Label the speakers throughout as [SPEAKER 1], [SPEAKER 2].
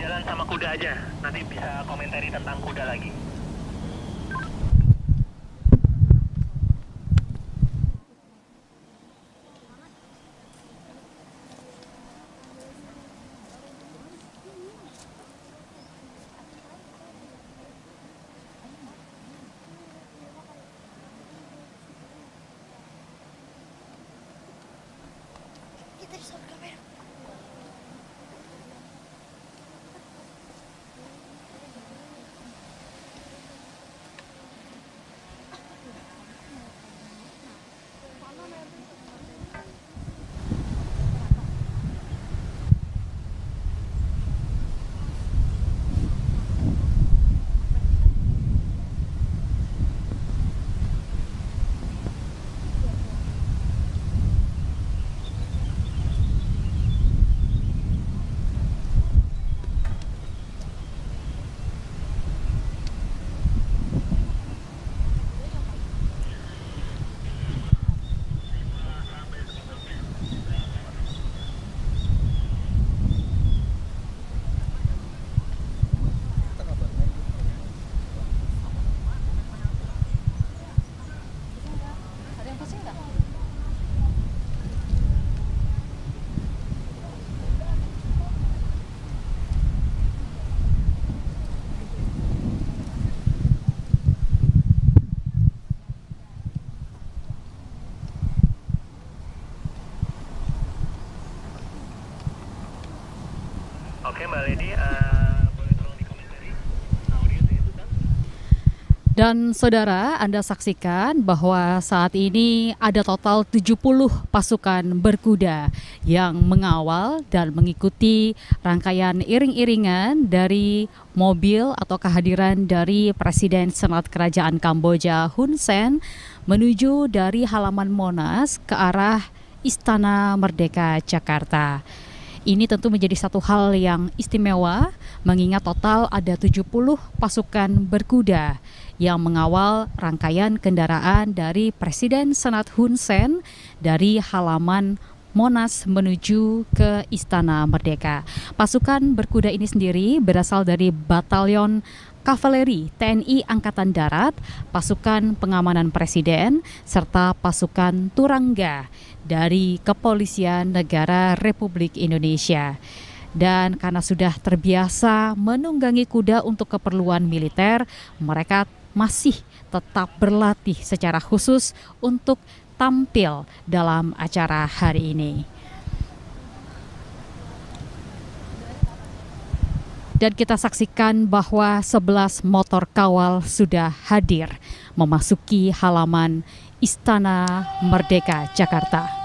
[SPEAKER 1] jalan sama kuda aja. Nanti bisa komentari tentang kuda lagi.
[SPEAKER 2] Kita disuruh kamera. Ada yang pusing nggak?
[SPEAKER 1] Oke Mbak Lady, boleh tolong dikomentari audiensnya itu kan?
[SPEAKER 3] Dan saudara, Anda saksikan bahwa saat ini ada total 70 pasukan berkuda yang mengawal dan mengikuti rangkaian iring-iringan dari mobil atau kehadiran dari Presiden Senat Kerajaan Kamboja Hun Sen menuju dari halaman Monas ke arah Istana Merdeka Jakarta. Ini tentu menjadi satu hal yang istimewa mengingat total ada 70 pasukan berkuda yang mengawal rangkaian kendaraan dari Presiden Senat Hun Sen dari halaman Monas menuju ke Istana Merdeka. Pasukan berkuda ini sendiri berasal dari Batalion Kavaleri TNI Angkatan Darat, pasukan pengamanan Presiden, serta pasukan Turangga dari Kepolisian Negara Republik Indonesia. Dan karena sudah terbiasa menunggangi kuda untuk keperluan militer, mereka masih tetap berlatih secara khusus untuk tampil dalam acara hari ini. Dan kita saksikan bahwa 11 motor kawal sudah hadir memasuki halaman Istana Merdeka Jakarta.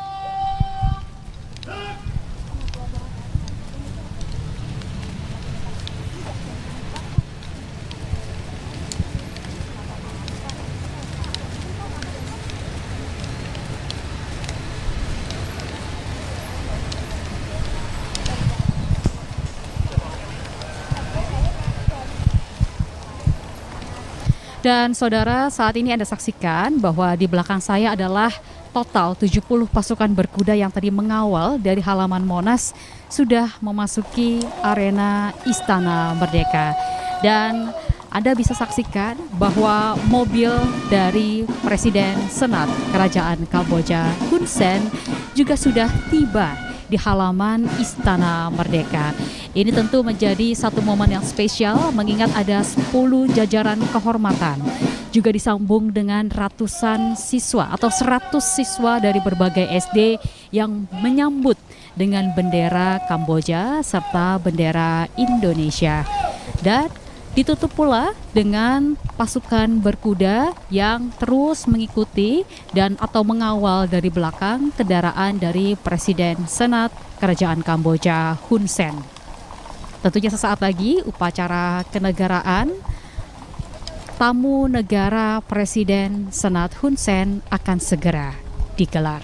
[SPEAKER 3] Dan saudara, saat ini Anda saksikan bahwa di belakang saya adalah total 70 pasukan berkuda yang tadi mengawal dari halaman Monas sudah memasuki arena Istana Merdeka. Dan Anda bisa saksikan bahwa mobil dari Presiden Senat Kerajaan Kamboja Hun Sen juga sudah tiba di halaman Istana Merdeka. Ini tentu menjadi satu momen yang spesial mengingat ada 10 jajaran kehormatan. Juga disambung dengan ratusan siswa atau 100 siswa dari berbagai SD yang menyambut dengan bendera Kamboja serta bendera Indonesia. Dan ditutup pula dengan pasukan berkuda yang terus mengikuti dan atau mengawal dari belakang kendaraan dari Presiden Senat Kerajaan Kamboja Hun Sen. Tentunya sesaat lagi upacara kenegaraan tamu negara Presiden Senat Hun Sen akan segera digelar.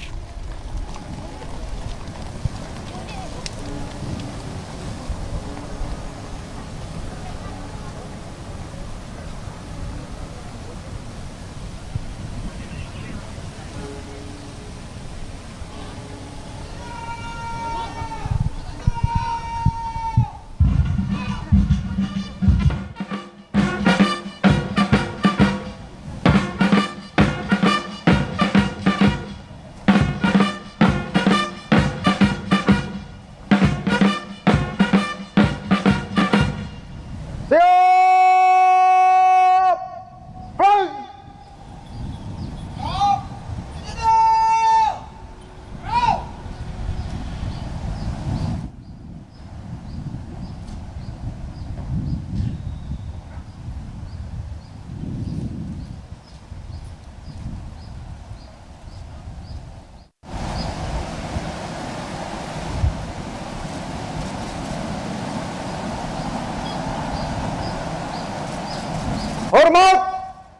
[SPEAKER 4] Hormat,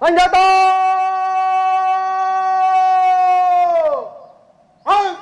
[SPEAKER 4] senjata! Hai!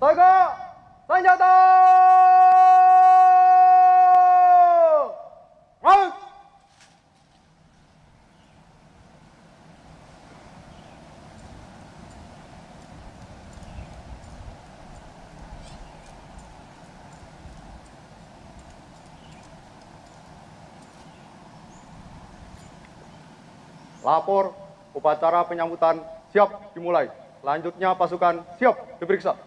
[SPEAKER 4] Tegak, senjata! Hai! Lapor, upacara penyambutan siap dimulai. Selanjutnya pasukan siap diperiksa.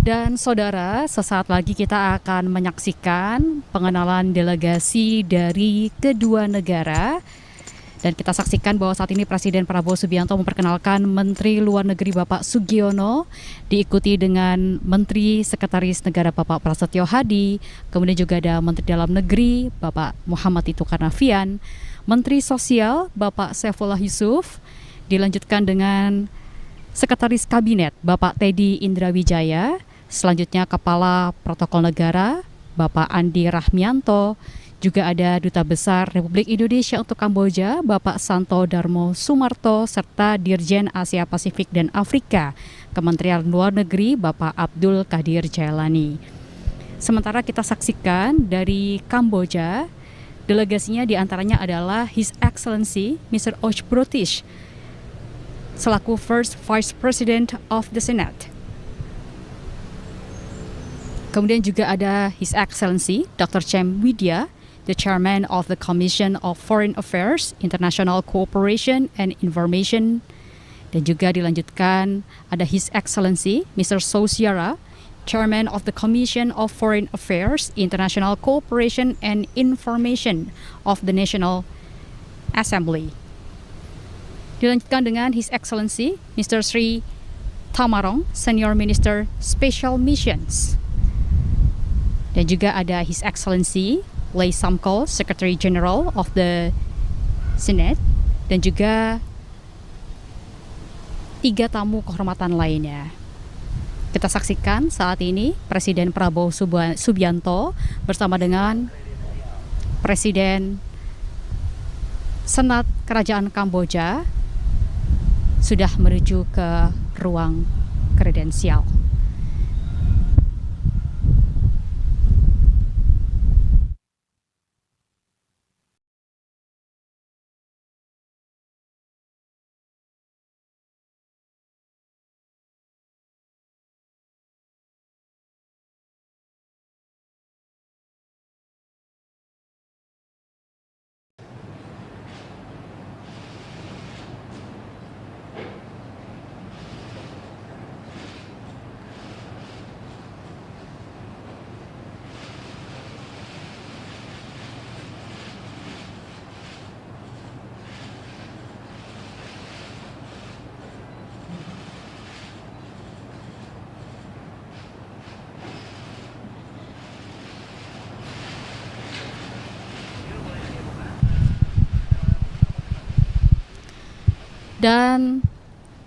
[SPEAKER 3] Dan saudara, sesaat lagi kita akan menyaksikan pengenalan delegasi dari kedua negara. Dan kita saksikan bahwa saat ini Presiden Prabowo Subianto memperkenalkan Menteri Luar Negeri Bapak Sugiono, diikuti dengan Menteri Sekretaris Negara Bapak Prasetyo Hadi, kemudian juga ada Menteri Dalam Negeri Bapak Muhammad Tito Karnavian, Menteri Sosial Bapak Saifullah Yusuf, dilanjutkan dengan Sekretaris Kabinet Bapak Teddy Indrawijaya, selanjutnya Kepala Protokol Negara Bapak Andi Rahmianto, juga ada Duta Besar Republik Indonesia untuk Kamboja, Bapak Santo Darmo Sumarto, serta Dirjen Asia Pasifik dan Afrika, Kementerian Luar Negeri, Bapak Abdul Qadir Jailani. Sementara kita saksikan dari Kamboja, delegasinya diantaranya adalah His Excellency Mr. Och Brotish, selaku First Vice President of the Senate. Kemudian juga ada His Excellency Dr. Chem Widya, the Chairman of the Commission of Foreign Affairs, International Cooperation and Information. Dan juga dilanjutkan ada His Excellency Mr. Sosiara, Chairman of the Commission of Foreign Affairs, International Cooperation and Information of the National Assembly. Dilanjutkan dengan His Excellency Mr. Sri Tamarong, Senior Minister Special Missions. Dan juga ada His Excellency Lay Samko, Secretary General of the Senate, dan juga 3 tamu kehormatan lainnya. Kita saksikan saat ini Presiden Prabowo Subianto bersama dengan Presiden Senat Kerajaan Kamboja sudah menuju ke ruang kredensial. Dan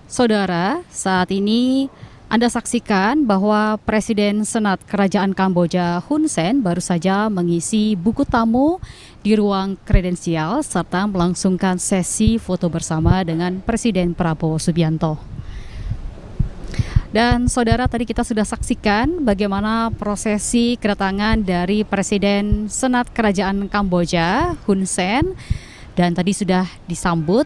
[SPEAKER 3] saudara, saat ini Anda saksikan bahwa Presiden Senat Kerajaan Kamboja Hun Sen baru saja mengisi buku tamu di ruang kredensial serta melangsungkan sesi foto bersama dengan Presiden Prabowo Subianto. Dan saudara, tadi kita sudah saksikan bagaimana prosesi kedatangan dari Presiden Senat Kerajaan Kamboja Hun Sen, dan tadi sudah disambut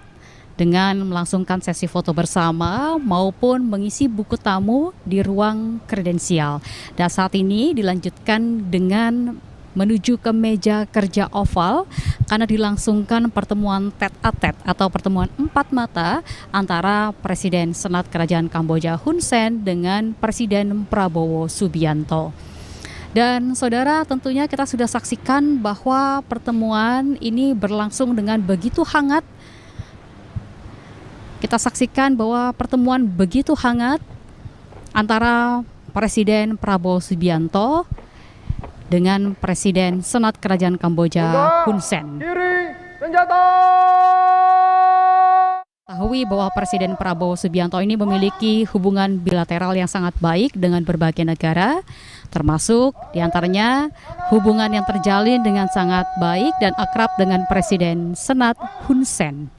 [SPEAKER 3] dengan melangsungkan sesi foto bersama maupun mengisi buku tamu di ruang kredensial. Dan saat ini dilanjutkan dengan menuju ke meja kerja oval karena dilangsungkan pertemuan tete-a-tete atau pertemuan 4 mata antara Presiden Senat Kerajaan Kamboja Hun Sen dengan Presiden Prabowo Subianto. Dan saudara, tentunya kita sudah saksikan bahwa pertemuan ini berlangsung dengan begitu hangat. Kita saksikan bahwa pertemuan begitu hangat antara Presiden Prabowo Subianto dengan Presiden Senat Kerajaan Kamboja Hun Sen.
[SPEAKER 4] Kiri, senjata!
[SPEAKER 3] Ketahui bahwa Presiden Prabowo Subianto ini memiliki hubungan bilateral yang sangat baik dengan berbagai negara, termasuk diantaranya hubungan yang terjalin dengan sangat baik dan akrab dengan Presiden Senat Hun Sen.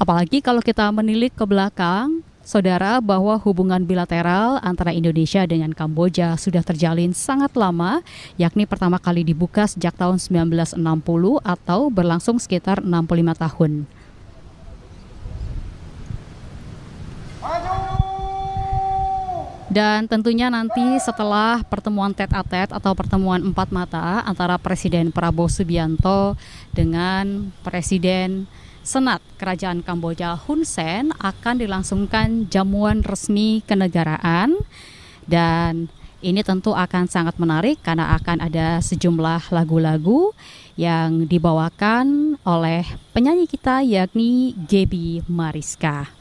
[SPEAKER 3] Apalagi kalau kita menilik ke belakang, saudara, bahwa hubungan bilateral antara Indonesia dengan Kamboja sudah terjalin sangat lama, yakni pertama kali dibuka sejak tahun 1960 atau berlangsung sekitar 65 tahun. Dan tentunya nanti setelah pertemuan tete-a-tete atau pertemuan 4 mata antara Presiden Prabowo Subianto dengan Presiden Senat Kerajaan Kamboja Hun Sen akan dilangsungkan jamuan resmi kenegaraan, dan ini tentu akan sangat menarik karena akan ada sejumlah lagu-lagu yang dibawakan oleh penyanyi kita yakni Gaby Mariska.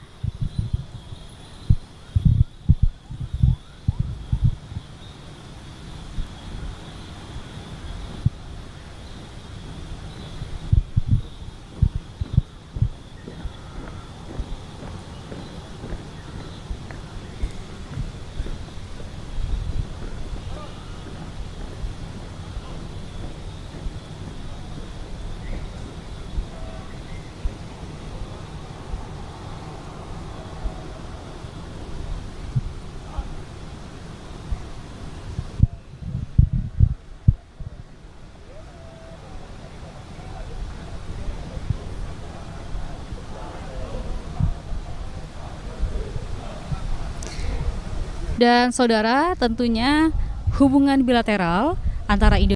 [SPEAKER 3] Dan saudara, tentunya hubungan bilateral antara Indonesia